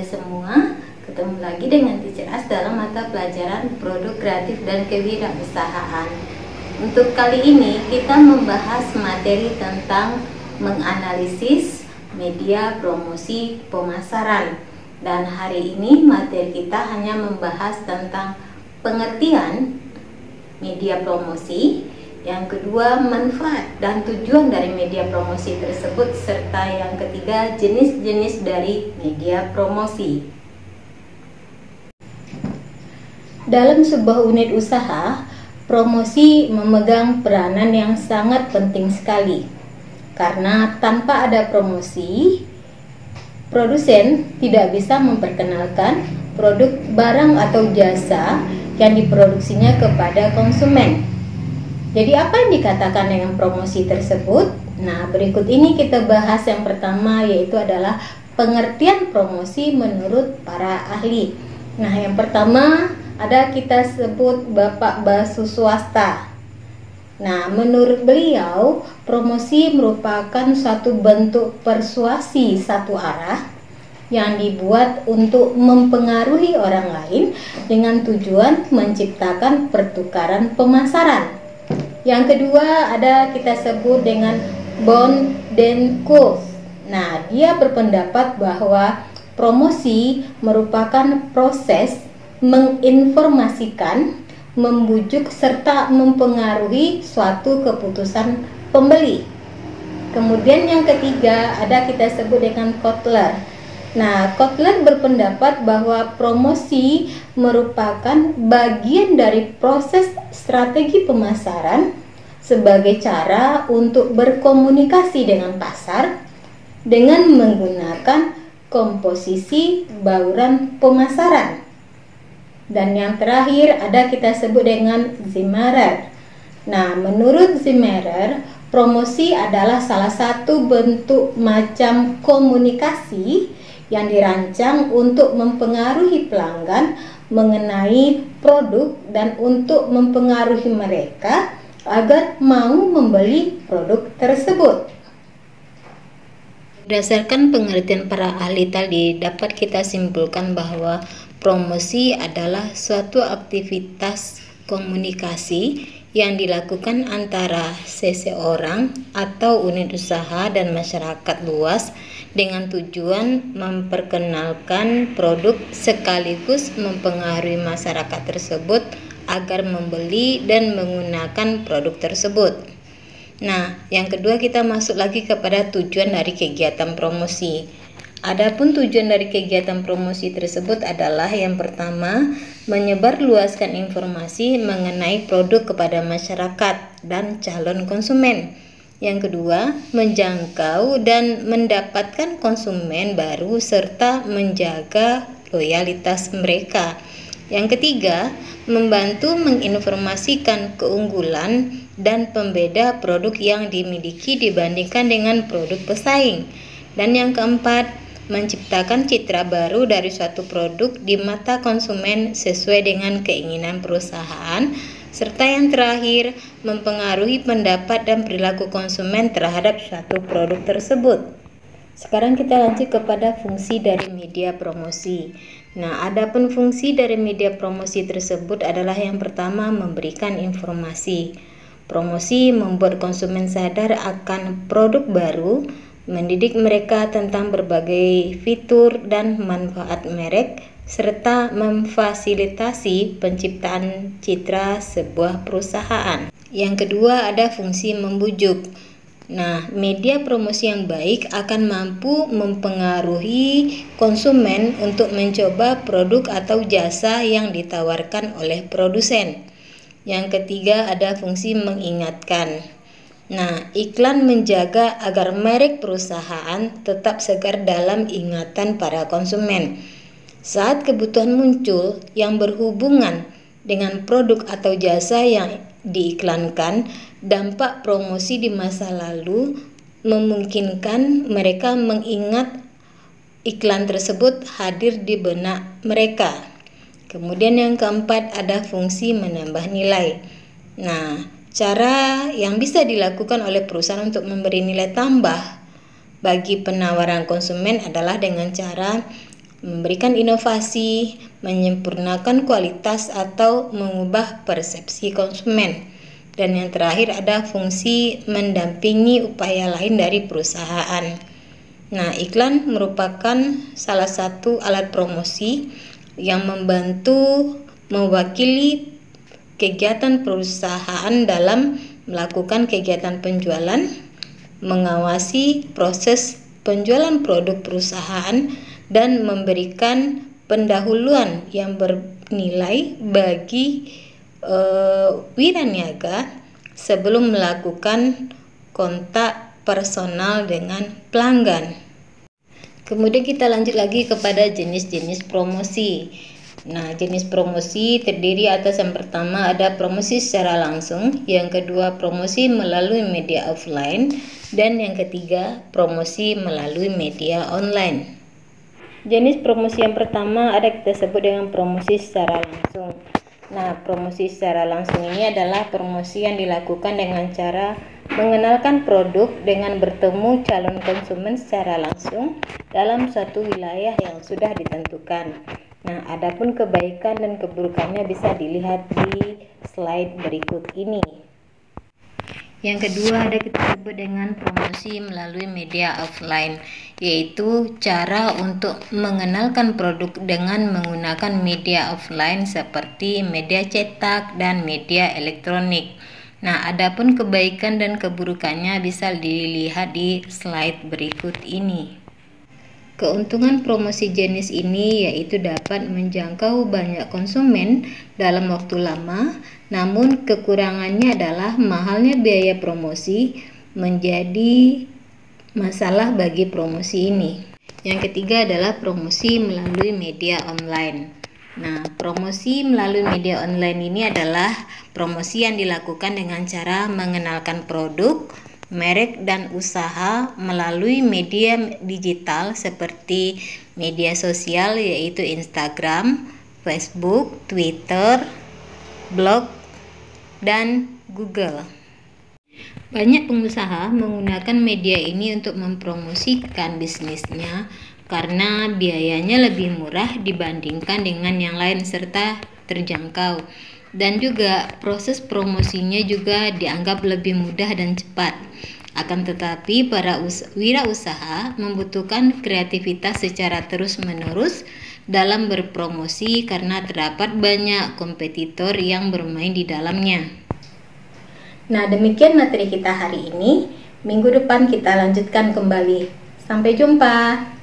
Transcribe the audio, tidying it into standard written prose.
semua, ketemu lagi dengan Teacher As dalam mata pelajaran Produk Kreatif dan Kewirausahaan. Untuk kali ini kita membahas materi tentang menganalisis media promosi pemasaran. Dan hari ini materi kita hanya membahas tentang pengertian media promosi, yang kedua manfaat dan tujuan dari media promosi tersebut, serta yang ketiga jenis-jenis dari media promosi. Dalam sebuah unit usaha, promosi memegang peranan yang sangat penting sekali. Karena tanpa ada promosi, produsen tidak bisa memperkenalkan produk, barang atau jasa yang diproduksinya kepada konsumen. Jadi apa yang dikatakan dengan promosi tersebut? Nah, berikut ini kita bahas yang pertama, yaitu adalah pengertian promosi menurut para ahli. Nah, yang pertama ada kita sebut Bapak Basu Swasta. Nah, menurut beliau, promosi merupakan suatu bentuk persuasi satu arah yang dibuat untuk mempengaruhi orang lain dengan tujuan menciptakan pertukaran pemasaran. Yang kedua ada kita sebut dengan Bondenkoff. Nah, dia berpendapat bahwa promosi merupakan proses menginformasikan, membujuk serta mempengaruhi suatu keputusan pembeli. Kemudian yang ketiga ada kita sebut dengan Kotler. Nah, Kotler berpendapat bahwa promosi merupakan bagian dari proses strategi pemasaran sebagai cara untuk berkomunikasi dengan pasar dengan menggunakan komposisi bauran pemasaran. Dan yang terakhir ada kita sebut dengan Zimmerer. Nah, menurut Zimmerer, promosi adalah salah satu bentuk macam komunikasi yang dirancang untuk mempengaruhi pelanggan mengenai produk dan untuk mempengaruhi mereka agar mau membeli produk tersebut. Berdasarkan pengertian para ahli tadi, dapat kita simpulkan bahwa promosi adalah suatu aktivitas komunikasi yang dilakukan antara seseorang atau unit usaha dan masyarakat luas dengan tujuan memperkenalkan produk sekaligus mempengaruhi masyarakat tersebut agar membeli dan menggunakan produk tersebut. Nah, yang kedua kita masuk lagi kepada tujuan dari kegiatan promosi. Adapun tujuan dari kegiatan promosi tersebut adalah yang pertama, menyebarluaskan informasi mengenai produk kepada masyarakat dan calon konsumen. Yang kedua, menjangkau dan mendapatkan konsumen baru serta menjaga loyalitas mereka. Yang ketiga, membantu menginformasikan keunggulan dan pembeda produk yang dimiliki dibandingkan dengan produk pesaing. Dan yang keempat, menciptakan citra baru dari suatu produk di mata konsumen sesuai dengan keinginan perusahaan, serta yang terakhir, mempengaruhi pendapat dan perilaku konsumen terhadap suatu produk tersebut. Sekarang kita lanjut kepada fungsi dari media promosi. Nah, adapun fungsi dari media promosi tersebut adalah yang pertama, memberikan informasi. Promosi membuat konsumen sadar akan produk baru, mendidik mereka tentang berbagai fitur dan manfaat merek, serta memfasilitasi penciptaan citra sebuah perusahaan. Yang kedua ada fungsi membujuk. Nah, media promosi yang baik akan mampu mempengaruhi konsumen untuk mencoba produk atau jasa yang ditawarkan oleh produsen. Yang ketiga ada fungsi mengingatkan. Nah, iklan menjaga agar merek perusahaan tetap segar dalam ingatan para konsumen. Saat kebutuhan muncul yang berhubungan dengan produk atau jasa yang diiklankan, dampak promosi di masa lalu memungkinkan mereka mengingat iklan tersebut hadir di benak mereka. Kemudian yang keempat ada fungsi menambah nilai. Nah, cara yang bisa dilakukan oleh perusahaan untuk memberi nilai tambah bagi penawaran konsumen adalah dengan cara memberikan inovasi, menyempurnakan kualitas atau mengubah persepsi konsumen. Dan yang terakhir ada fungsi mendampingi upaya lain dari perusahaan. Nah, iklan merupakan salah satu alat promosi yang membantu mewakili kegiatan perusahaan dalam melakukan kegiatan penjualan, mengawasi proses penjualan produk perusahaan, dan memberikan pendahuluan yang bernilai bagi wiraniaga sebelum melakukan kontak personal dengan pelanggan. Kemudian kita lanjut lagi kepada jenis-jenis promosi. Nah, jenis promosi terdiri atas yang pertama ada promosi secara langsung, yang kedua promosi melalui media offline, dan yang ketiga promosi melalui media online. Jenis promosi yang pertama ada kita sebut dengan promosi secara langsung. Nah, promosi secara langsung ini adalah promosi yang dilakukan dengan cara mengenalkan produk dengan bertemu calon konsumen secara langsung dalam suatu wilayah yang sudah ditentukan. Nah, adapun kebaikan dan keburukannya bisa dilihat di slide berikut ini. Yang kedua ada kita sebut dengan promosi melalui media offline, yaitu cara untuk mengenalkan produk dengan menggunakan media offline seperti media cetak dan media elektronik. Nah, adapun kebaikan dan keburukannya bisa dilihat di slide berikut ini. Keuntungan promosi jenis ini yaitu dapat menjangkau banyak konsumen dalam waktu lama, namun kekurangannya adalah mahalnya biaya promosi menjadi masalah bagi promosi ini. Yang ketiga adalah promosi melalui media online. Nah, promosi melalui media online ini adalah promosi yang dilakukan dengan cara mengenalkan produk, merek dan usaha melalui media digital seperti media sosial yaitu Instagram, Facebook, Twitter, blog, dan Google. Banyak pengusaha menggunakan media ini untuk mempromosikan bisnisnya karena biayanya lebih murah dibandingkan dengan yang lain serta terjangkau. Dan juga proses promosinya juga dianggap lebih mudah dan cepat. Akan tetapi para wirausaha membutuhkan kreativitas secara terus-menerus dalam berpromosi karena terdapat banyak kompetitor yang bermain di dalamnya. Nah, demikian materi kita hari ini. Minggu depan kita lanjutkan kembali. Sampai jumpa.